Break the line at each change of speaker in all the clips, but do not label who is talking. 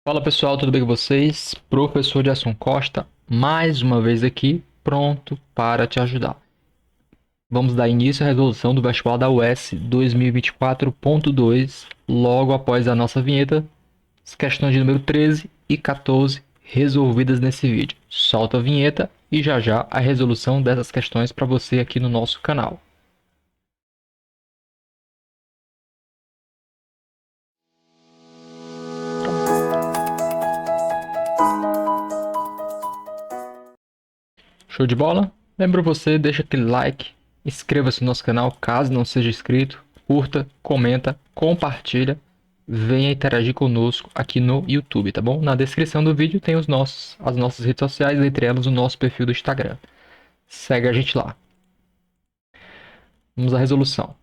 Fala pessoal, tudo bem com vocês? Professor Jason Costa, mais uma vez aqui, pronto para te ajudar. Vamos dar início à resolução do vestibular da UES 2024.2, logo após a nossa vinheta, as questões de número 13 e 14 resolvidas nesse vídeo. Solta a vinheta e já já a resolução dessas questões para você aqui no nosso canal. Show de bola? Lembra você, deixa aquele like, inscreva-se no nosso canal caso não seja inscrito, curta, comenta, compartilha, venha interagir conosco aqui no YouTube, tá bom? Na descrição do vídeo tem as nossas redes sociais, entre elas o nosso perfil do Instagram. Segue a gente lá. Vamos à resolução.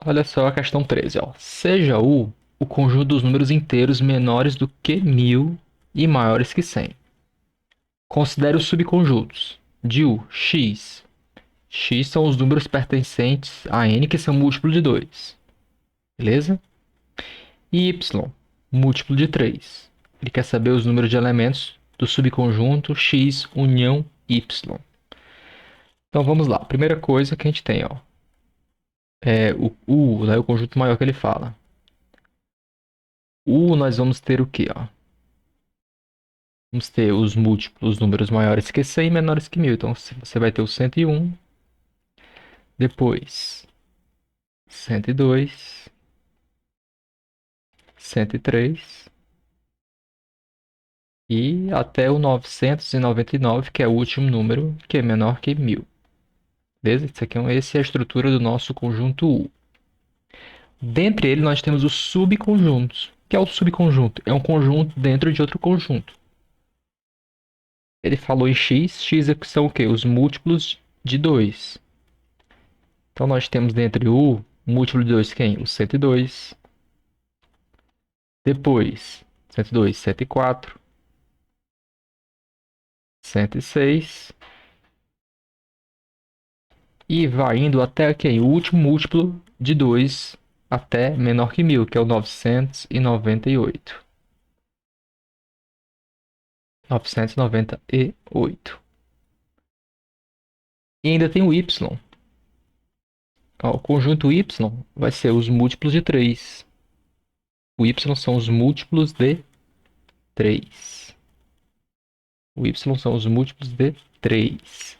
Olha só a questão 13, ó. Seja o conjunto dos números inteiros menores do que 1000 e maiores que 100. Considere os subconjuntos de x. X são os números pertencentes a n que são múltiplo de 2. Beleza? E y, múltiplo de 3. Ele quer saber os números de elementos do subconjunto x união y. Então vamos lá. Primeira coisa que a gente tem, ó, é o U, né, o conjunto maior que ele fala. U nós vamos ter o quê, ó? Vamos ter os múltiplos, os números maiores que 100 e menores que 1000. Então você vai ter o 101, depois 102, 103 e até o 999, que é o último número, que é menor que 1000. Beleza? Essa é a estrutura do nosso conjunto U. Dentre ele, nós temos os subconjuntos. O que é o subconjunto? É um conjunto dentro de outro conjunto. Ele falou em x. X são o quê? Os múltiplos de 2. Então, nós temos dentro U, múltiplo de 2 quem? O 102. Depois, 102, 104. 106. E vai indo até quem? O último múltiplo de 2 até menor que 1000, que é o 998. 998. E ainda tem o y. Ó, o conjunto y vai ser os múltiplos de 3. O y são os múltiplos de 3. O y são os múltiplos de 3.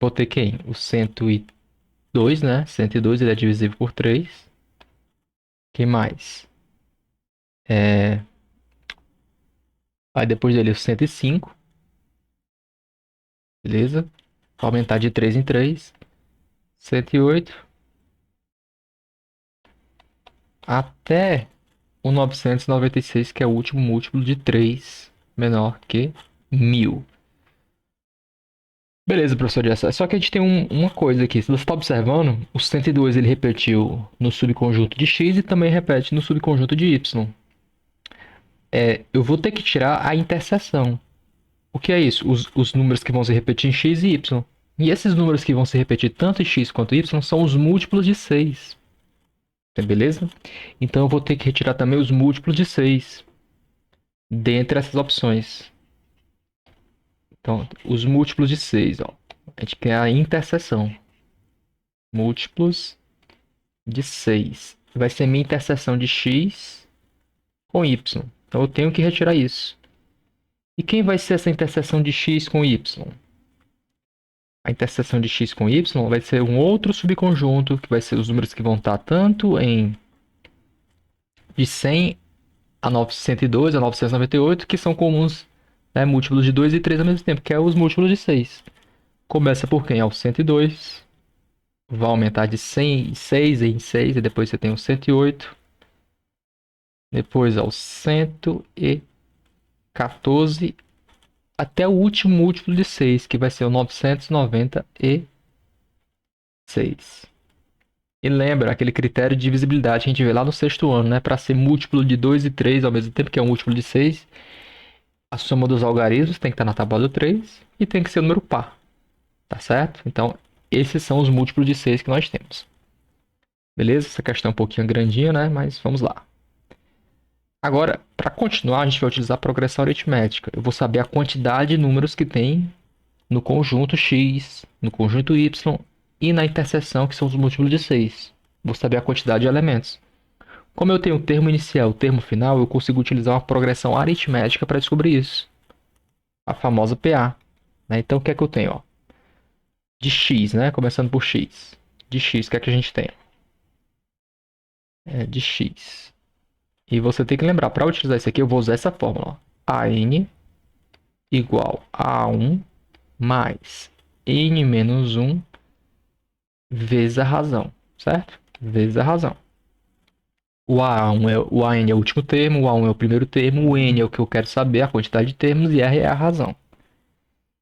Vou ter quem? O 102, né? 102 ele é divisível por 3. Quem mais? Aí depois dele o 105. Beleza? Vou aumentar de 3 em 3. 108. Até o 996, que é o último múltiplo de 3 menor que 1000. Beleza, professor Jessa. Só que a gente tem uma coisa aqui. Se você está observando, o 102 ele repetiu no subconjunto de x e também repete no subconjunto de y. Eu vou ter que tirar a interseção. O que é isso? Os números que vão se repetir em x e y. E esses números que vão se repetir tanto em x quanto em y são os múltiplos de 6. Beleza? Então eu vou ter que retirar também os múltiplos de 6 dentre essas opções. Então, os múltiplos de 6, ó. A gente quer a interseção. Múltiplos de 6. Vai ser minha interseção de x com y. Então eu tenho que retirar isso. E quem vai ser essa interseção de x com y? A interseção de x com y vai ser um outro subconjunto, que vai ser os números que vão estar tanto em de 100 a 902 a 998, que são comuns, né, múltiplos de 2 e 3 ao mesmo tempo, que é os múltiplos de 6. Começa por quem? É o 102. Vai aumentar de 100 em 6 em 6, e depois você tem o 108. Depois ao 114, até o último múltiplo de 6, que vai ser o 996. E lembra aquele critério de divisibilidade que a gente vê lá no sexto ano, né? Para ser múltiplo de 2 e 3 ao mesmo tempo, que é um múltiplo de 6, a soma dos algarismos tem que estar na tábua do 3 e tem que ser o número par. Tá certo? Então, esses são os múltiplos de 6 que nós temos. Beleza? Essa questão é um pouquinho grandinha, né? Mas vamos lá. Agora, para continuar, a gente vai utilizar a progressão aritmética. Eu vou saber a quantidade de números que tem no conjunto x, no conjunto y e na interseção, que são os múltiplos de 6. Vou saber a quantidade de elementos. Como eu tenho o termo inicial e o termo final, eu consigo utilizar uma progressão aritmética para descobrir isso. A famosa PA. Né? Então, o que é que eu tenho? Ó? De x, né? Começando por x. De x, o que é que a gente tem? De x. E você tem que lembrar, para utilizar isso aqui, eu vou usar essa fórmula. Ó. AN igual a 1 mais n menos 1 vezes a razão, certo? Vezes a razão. O A1 o AN é o último termo, o A1 é o primeiro termo, o N é o que eu quero saber, a quantidade de termos, e R é a razão.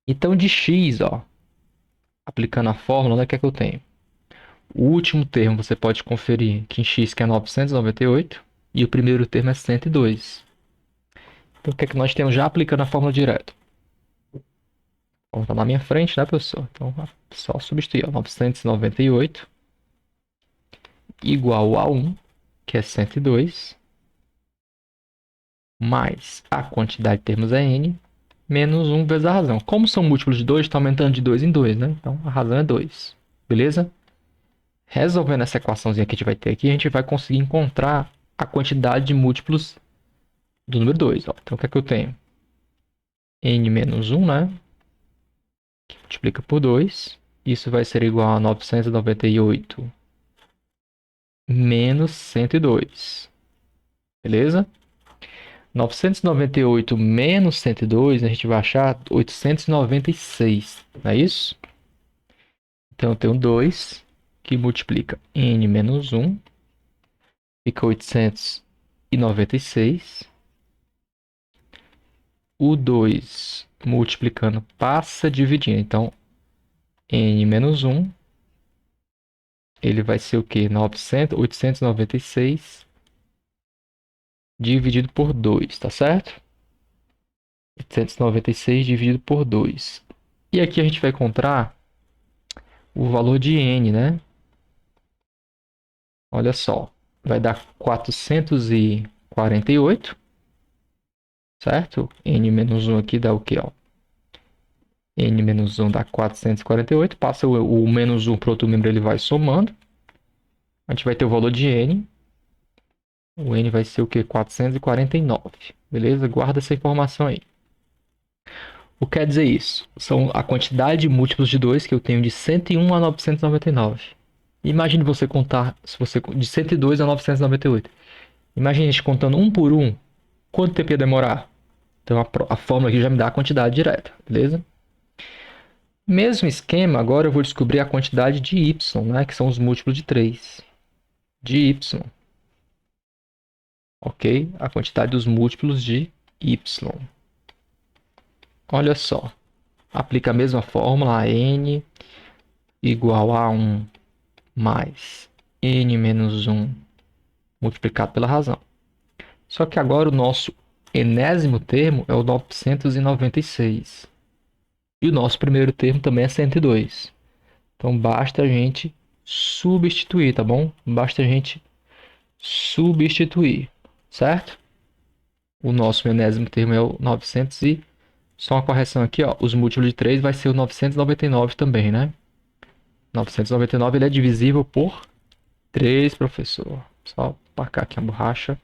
Então, de x, ó, aplicando a fórmula, o que é que eu tenho? O último termo você pode conferir que em x que é 998 e o primeiro termo é 102. Então, o que é que nós temos já aplicando a fórmula direto? Está na minha frente, né, professor? Então, só substituir. Ó, 998 igual a 1, que é 102, mais a quantidade de termos é n, menos 1 vezes a razão. Como são múltiplos de 2, está aumentando de 2 em 2, né? Então, a razão é 2. Beleza? Resolvendo essa equaçãozinha que a gente vai ter aqui, a gente vai conseguir encontrar a quantidade de múltiplos do número 2. Ó. Então, o que é que eu tenho? N menos 1, né? Que multiplica por 2. Isso vai ser igual a 998 menos 102. Beleza? 998 menos 102, a gente vai achar 896. Não é isso? Então, eu tenho 2 que multiplica n menos 1. Fica 896. O 2 multiplicando passa dividindo. Então, n menos 1, ele vai ser o quê? 896 dividido por 2, tá certo? 896 dividido por 2. E aqui a gente vai encontrar o valor de n, né? Olha só, vai dar 448, certo? N menos 1 aqui dá o quê, ó? N menos 1 dá 448, passa o menos 1 para outro membro, ele vai somando. A gente vai ter o valor de n. O n vai ser o quê? 449. Beleza? Guarda essa informação aí. O que quer dizer isso? São a quantidade de múltiplos de 2 que eu tenho de 101 a 999. Imagine você contar se você de 102 a 998. Imagine a gente contando um por um. Quanto tempo ia demorar? Então a fórmula aqui já me dá a quantidade direta, beleza? Mesmo esquema, agora eu vou descobrir a quantidade de y, né, que são os múltiplos de 3. De y. Ok? A quantidade dos múltiplos de y. Olha só. Aplica a mesma fórmula, a n igual a 1 mais n menos 1 multiplicado pela razão. Só que agora o nosso enésimo termo é o 996. E o nosso primeiro termo também é 102. Então basta a gente substituir, tá bom? Basta a gente substituir, certo? O nosso enésimo termo é o 900 e... Só uma correção aqui, ó. Os múltiplos de 3 vai ser o 999 também, né? 999 ele é divisível por 3, professor. Só marcar aqui a borracha.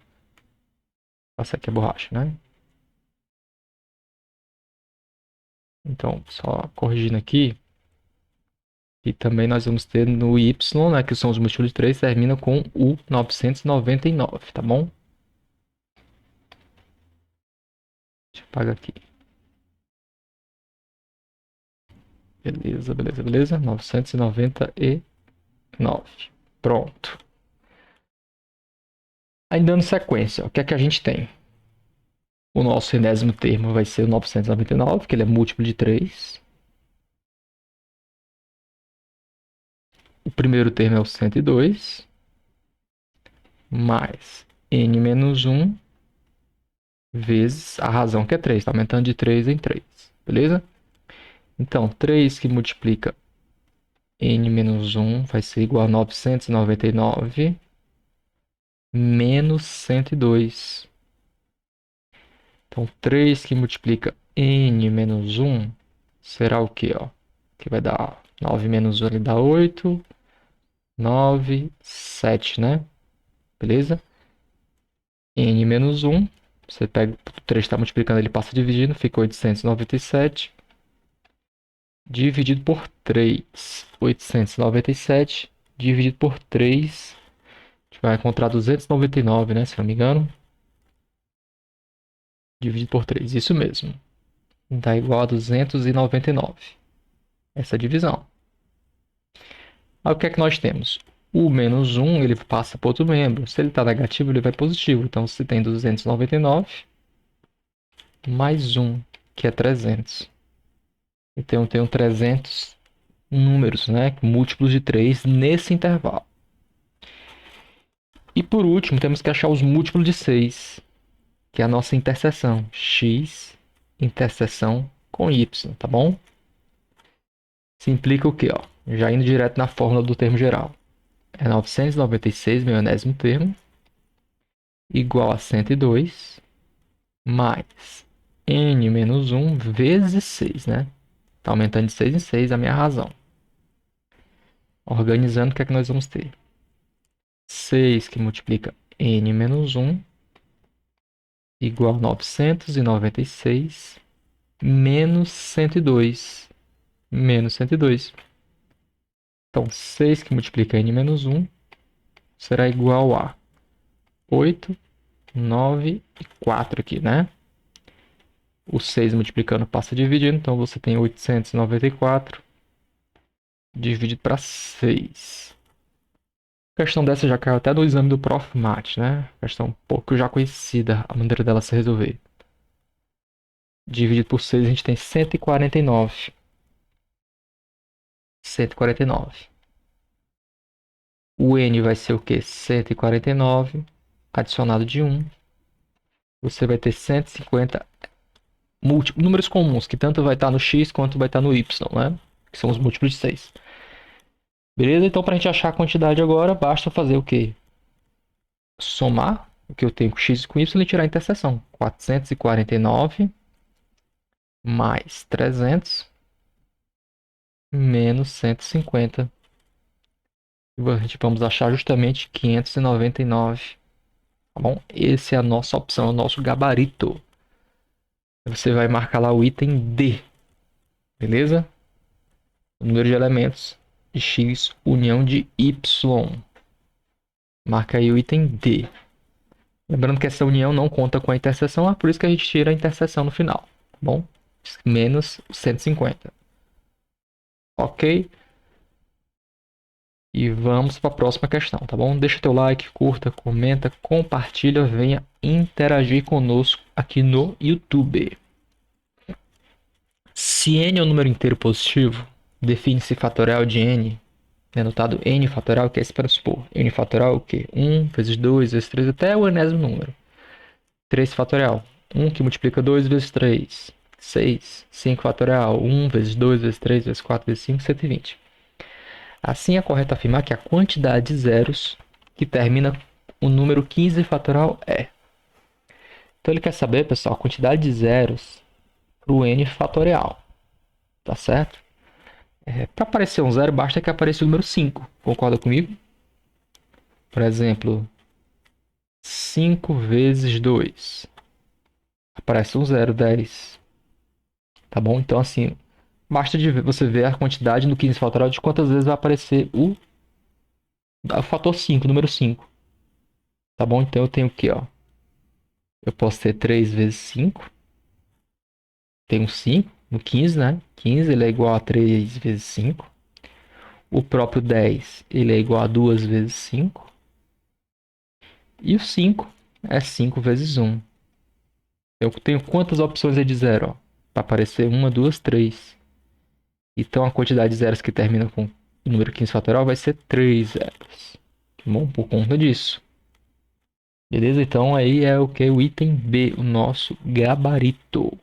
Passar aqui a borracha, né? Então, só corrigindo aqui. E também nós vamos ter no y, né? Que são os múltiplos de 3, termina com o 999, tá bom? Deixa eu apagar aqui. Beleza, beleza, beleza. 999. Pronto. Aí dando sequência, o que é que a gente tem? O nosso enésimo termo vai ser o 999, que ele é múltiplo de 3. O primeiro termo é o 102, mais n menos 1 vezes a razão, que é 3. Está aumentando de 3 em 3. Beleza? Então, 3 que multiplica n menos 1 vai ser igual a 999 menos 102. Então, 3 que multiplica n menos 1 será o quê, ó? Que vai dar 9 menos 1 ele dá 8, 9, 7, né? Beleza? N menos 1, você pega o 3 está multiplicando, ele passa dividindo, fica 897 dividido por 3. 897 dividido por 3, a gente vai encontrar 299, né? Se não me engano. Dividido por 3, isso mesmo. Dá igual a 299. Essa é a divisão. Aí o que é que nós temos? O menos 1, ele passa para outro membro. Se ele está negativo, ele vai positivo. Então, você tem 299 mais 1, que é 300. Então, eu tenho 300 números, né? Múltiplos de 3 nesse intervalo. E por último, temos que achar os múltiplos de 6, que é a nossa interseção. X interseção com Y, tá bom? Se implica o quê, ó? Já indo direto na fórmula do termo geral. É 996, meu enésimo termo, igual a 102, mais n menos 1 vezes 6, né? Tá aumentando de 6 em 6 a minha razão. Organizando, o que é que nós vamos ter? 6 que multiplica n menos 1 igual a 996 menos 102. Menos 102. Então, 6 que multiplica n menos 1 será igual a 8, 9 e 4 aqui, né? O 6 multiplicando passa dividindo, então você tem 894 dividido para 6. A questão dessa já caiu até do exame do Prof. Mat, né? Questão um pouco já conhecida, a maneira dela se resolver. Dividido por 6 a gente tem 149. 149. O n vai ser o quê? 149 adicionado de 1. Você vai ter 150 números comuns, que tanto vai estar no x quanto vai estar no y, né? Que são os múltiplos de 6. Beleza? Então, para a gente achar a quantidade agora, basta fazer o quê? Somar o que eu tenho com x e com y e tirar a interseção. 449 mais 300 menos 150. E a gente vamos achar justamente 599. Tá bom? Essa é a nossa opção, o nosso gabarito. Você vai marcar lá o item D. Beleza? O número de elementos de x união de y. Marca aí o item D. Lembrando que essa união não conta com a interseção, é por isso que a gente tira a interseção no final, tá bom? Menos 150. Ok? E vamos para a próxima questão, tá bom? Deixa teu like, curta, comenta, compartilha, venha interagir conosco aqui no YouTube. Se n é um número inteiro positivo, define-se fatorial de n, denotado n fatorial, que é esse para supor. N fatorial é o quê? 1 vezes 2 vezes 3 até o enésimo número. 3 fatorial. 1 que multiplica 2 vezes 3. 6. 5 fatorial. 1 vezes 2 vezes 3 vezes 4 vezes 5, 120. Assim é correto afirmar que a quantidade de zeros que termina o número 15 fatorial é. Então ele quer saber, pessoal, a quantidade de zeros para o n fatorial. Tá certo? Para aparecer um zero, basta que apareça o número 5. Concorda comigo? Por exemplo, 5 vezes 2. Aparece um zero, 10. Tá bom? Então, assim, basta você ver a quantidade no 15 fatorial de quantas vezes vai aparecer o fator 5, número 5. Tá bom? Então, eu tenho aqui, ó. Eu posso ter 3 vezes 5. Tem um 5 no 15, né? 15 ele é igual a 3 vezes 5. O próprio 10 ele é igual a 2 vezes 5. E o 5 é 5 vezes 1. Eu tenho quantas opções aí de zero? Para aparecer 1, 2, 3. Então a quantidade de zeros que termina com o número 15 fatorial vai ser 3 zeros. Bom, por conta disso. Beleza? Então aí é o que? O item B, o nosso gabarito.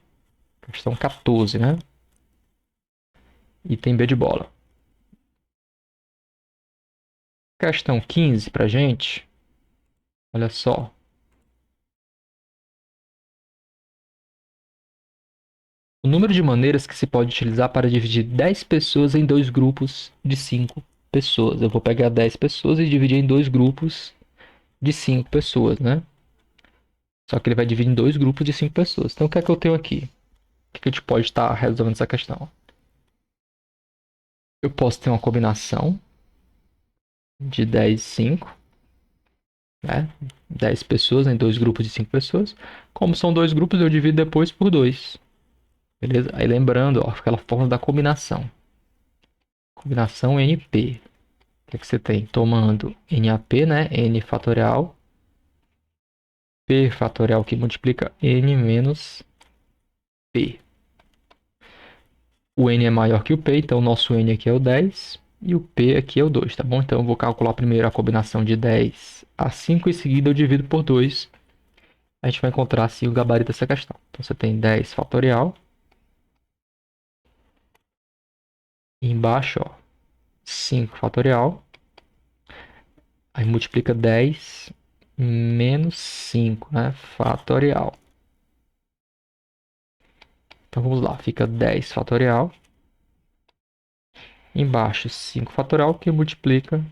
Questão 14, né? Item B de bola. Questão 15 pra gente. Olha só. O número de maneiras que se pode utilizar para dividir 10 pessoas em dois grupos de 5 pessoas. Eu vou pegar 10 pessoas e dividir em dois grupos de 5 pessoas, né? Só que ele vai dividir em dois grupos de 5 pessoas. Então, o que é que eu tenho aqui? O que a gente pode estar resolvendo essa questão? Eu posso ter uma combinação de 10 e 5, né? 10 pessoas em dois grupos de 5 pessoas. Como são dois grupos, eu divido depois por 2. Beleza? Aí lembrando, ó, aquela forma da combinação. Combinação NP. O que é que você tem? Tomando NAP, né? N fatorial. P fatorial que multiplica N menos P. O N é maior que o P, então o nosso N aqui é o 10 e o P aqui é o 2, tá bom? Então eu vou calcular primeiro a combinação de 10 a 5, em seguida eu divido por 2. A gente vai encontrar assim o gabarito dessa questão. Então você tem 10 fatorial. E embaixo, ó, 5 fatorial. Aí multiplica 10 menos 5, né? Fatorial. Então vamos lá, fica 10 fatorial. Embaixo 5 fatorial que multiplica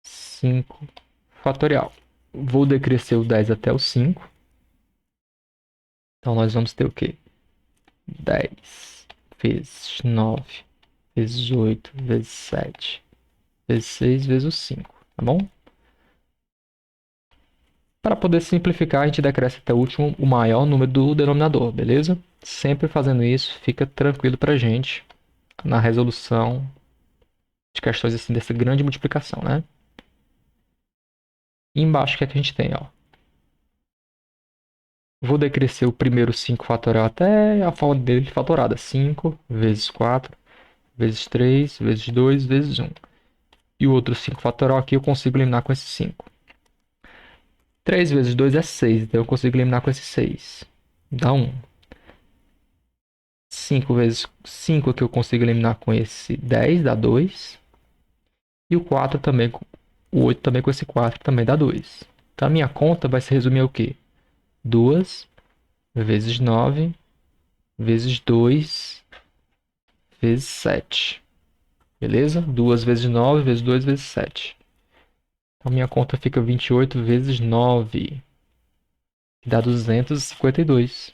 5 fatorial. Vou decrescer o 10 até o 5. Então nós vamos ter o quê? 10 vezes 9 vezes 8 vezes 7 vezes 6 vezes o 5, tá bom? Para poder simplificar, a gente decresce até o último, o maior número do denominador, beleza? Sempre fazendo isso, fica tranquilo pra gente na resolução de questões assim dessa grande multiplicação, né? E embaixo o que é que a gente tem, ó? Vou decrescer o primeiro 5 fatorial até a forma dele fatorada. 5 vezes 4 vezes 3 vezes 2 vezes 1. E o outro 5 fatorial aqui eu consigo eliminar com esse 5. 3 vezes 2 é 6, então eu consigo eliminar com esse 6. Dá 1. 5 vezes 5 aqui eu consigo eliminar com esse 10, dá 2. E o 4 também, o 8 também com esse 4 também dá 2. Então a minha conta vai se resumir ao quê? 2 vezes 9 vezes 2 vezes 7. Beleza? 2 vezes 9 vezes 2 vezes 7. Então minha conta fica 28 vezes 9, que dá 252.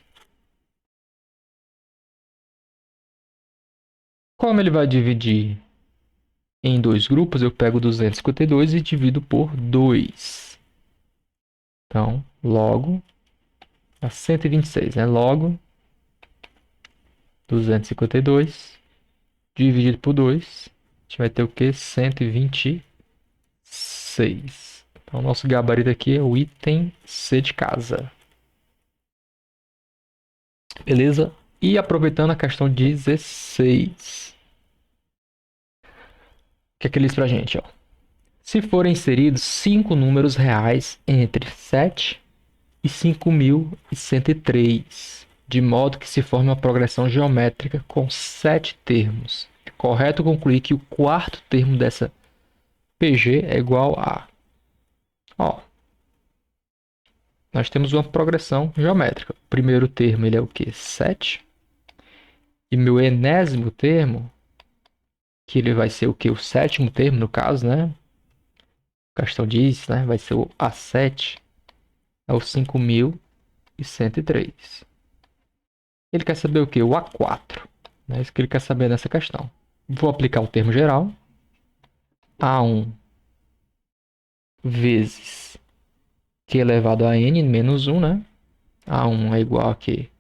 Como ele vai dividir em dois grupos, eu pego 252 e divido por 2. Então, logo, a 126, né? Logo, 252 dividido por 2, a gente vai ter o quê? 126. Então, nosso gabarito aqui é o item C de casa. Beleza? E aproveitando a questão 16. O que é que ele diz pra gente, ó? Se forem inseridos 5 números reais entre 7 e 5.103, de modo que se forme uma progressão geométrica com 7 termos. É correto concluir que o quarto termo dessa PG é igual a... Ó, nós temos uma progressão geométrica. O primeiro termo ele é o quê? 7. E meu enésimo termo, que ele vai ser o quê? O sétimo termo, no caso, né? A questão diz, né? Vai ser o A7, é o 5.103. Ele quer saber o quê? O A4. É isso que ele quer saber nessa questão. Vou aplicar o termo geral. A1 vezes Q elevado a N menos 1, né? A1 é igual a quê?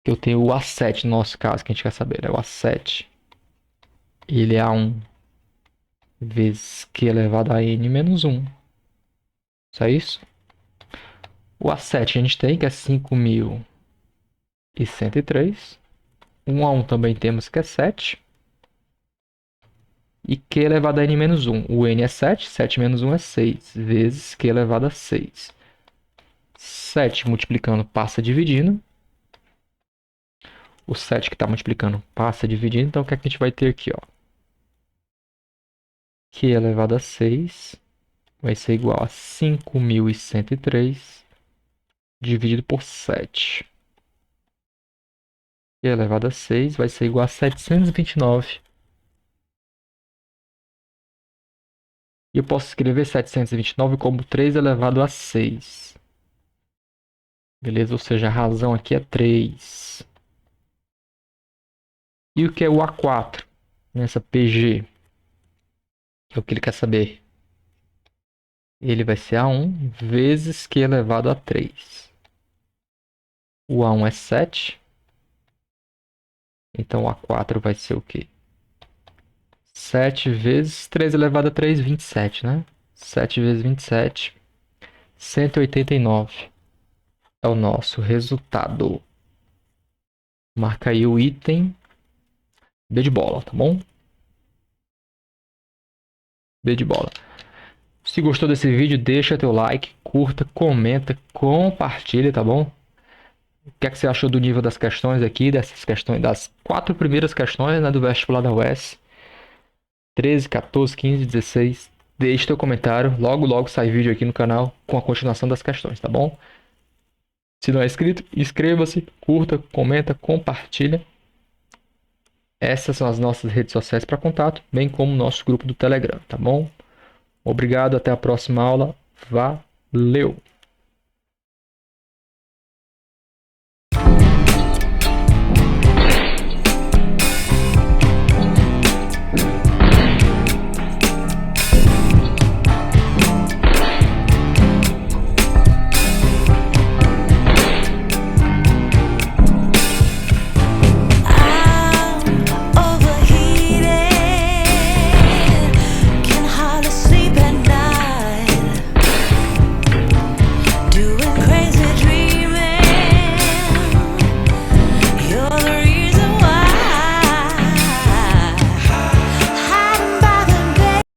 Eu tenho o A7 no nosso caso, que a gente quer saber, né? O A7. Ele é A1 vezes Q elevado a N menos 1. Só isso? O A7 a gente tem, que é 5.103. O A1 também temos, que é 7. E Q elevado a N menos 1. O N é 7. 7 menos 1 é 6. Vezes Q elevado a 6. 7 multiplicando passa dividindo. O 7 que está multiplicando passa dividindo. Então, o que é que a gente vai ter aqui? Ó? Q elevado a 6 vai ser igual a 5.103 dividido por 7. q elevado a 6 vai ser igual a 729. E eu posso escrever 729 como 3 elevado a 6. Beleza? Ou seja, a razão aqui é 3. E o que é o A4? Nessa PG. É o que ele quer saber. Ele vai ser A1 vezes Q elevado a 3. O A1 é 7. Então o A4 vai ser o quê? 7 vezes 3 elevado a 3, 27, né? 7 vezes 27, 189. É o nosso resultado. Marca aí o item B de bola, tá bom? B de bola. Se gostou desse vídeo, deixa teu like, curta, comenta, compartilha, tá bom? O que é que você achou do nível das questões aqui, dessas questões, das 4 primeiras questões, né, do vestibular da UES? 13, 14, 15, 16. Deixe teu comentário. Logo, logo sai vídeo aqui no canal com a continuação das questões, tá bom? Se não é inscrito, inscreva-se, curta, comenta, compartilha. Essas são as nossas redes sociais para contato, bem como o nosso grupo do Telegram, tá bom? Obrigado, até a próxima aula. Valeu!